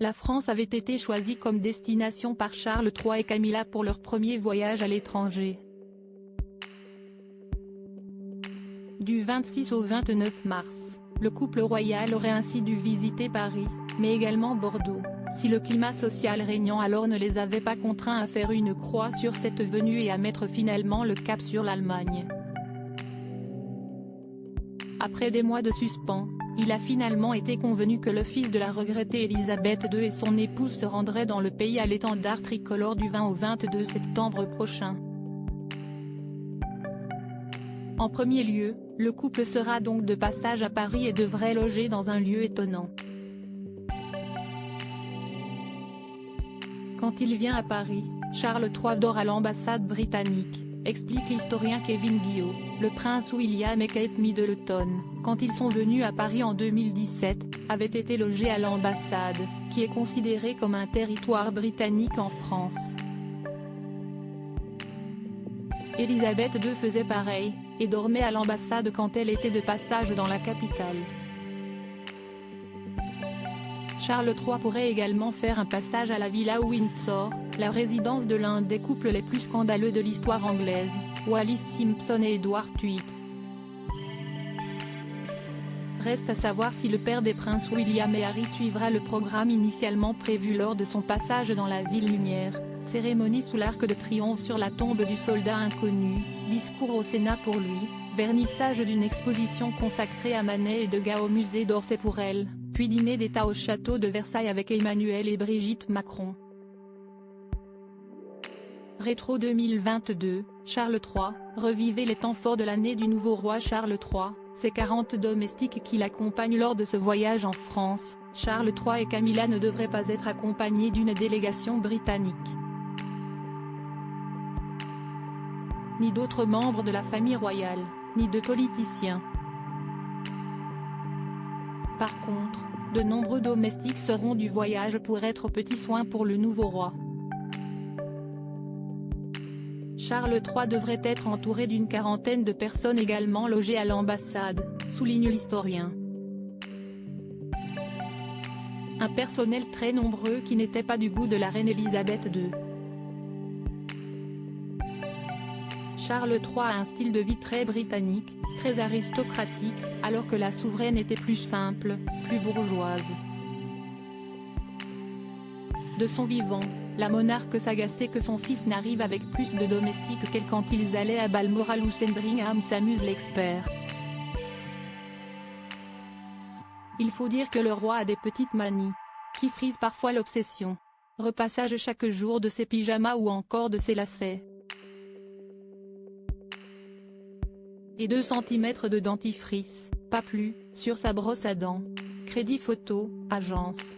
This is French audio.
La France avait été choisie comme destination par Charles III et Camilla pour leur premier voyage à l'étranger. Du 26 au 29 mars, le couple royal aurait ainsi dû visiter Paris, mais également Bordeaux, si le climat social régnant alors ne les avait pas contraints à faire une croix sur cette venue et à mettre finalement le cap sur l'Allemagne. Après des mois de suspens, il a finalement été convenu que le fils de la regrettée Élisabeth II et son épouse se rendraient dans le pays à l'étendard tricolore du 20 au 22 septembre prochain. En premier lieu, le couple sera donc de passage à Paris et devrait loger dans un lieu étonnant. Quand il vient à Paris, Charles III dort à l'ambassade britannique, explique l'historien Kevin Guillot. Le prince William et Kate Middleton, quand ils sont venus à Paris en 2017, avaient été logés à l'ambassade, qui est considérée comme un territoire britannique en France. Élisabeth II faisait pareil, et dormait à l'ambassade quand elle était de passage dans la capitale. Charles III pourrait également faire un passage à la Villa Windsor, la résidence de l'un des couples les plus scandaleux de l'histoire anglaise, Wallis Simpson et Edward VIII. Reste à savoir si le père des princes William et Harry suivra le programme initialement prévu lors de son passage dans la Ville Lumière, cérémonie sous l'Arc de Triomphe sur la tombe du soldat inconnu, discours au Sénat pour lui, vernissage d'une exposition consacrée à Manet et Degas au musée d'Orsay pour elle, puis dîner d'État au château de Versailles avec Emmanuel et Brigitte Macron. Rétro 2022, Charles III, revivez les temps forts de l'année du nouveau roi Charles III, ses 40 domestiques qui l'accompagnent lors de ce voyage en France. Charles III et Camilla ne devraient pas être accompagnés d'une délégation britannique, ni d'autres membres de la famille royale, ni de politiciens. Par contre, de nombreux domestiques seront du voyage pour être aux petits soins pour le nouveau roi. Charles III devrait être entouré d'une quarantaine de personnes également logées à l'ambassade, souligne l'historien. Un personnel très nombreux qui n'était pas du goût de la reine Élisabeth II. Charles III a un style de vie très britannique, très aristocratique, alors que la souveraine était plus simple, plus bourgeoise. De son vivant, la monarque s'agaçait que son fils n'arrive avec plus de domestiques qu'elle quand ils allaient à Balmoral ou Sandringham, s'amuse l'expert. Il faut dire que le roi a des petites manies, qui frisent parfois l'obsession. Repassage chaque jour de ses pyjamas ou encore de ses lacets. Et 2 cm de dentifrice, pas plus, sur sa brosse à dents. Crédit photo, agence.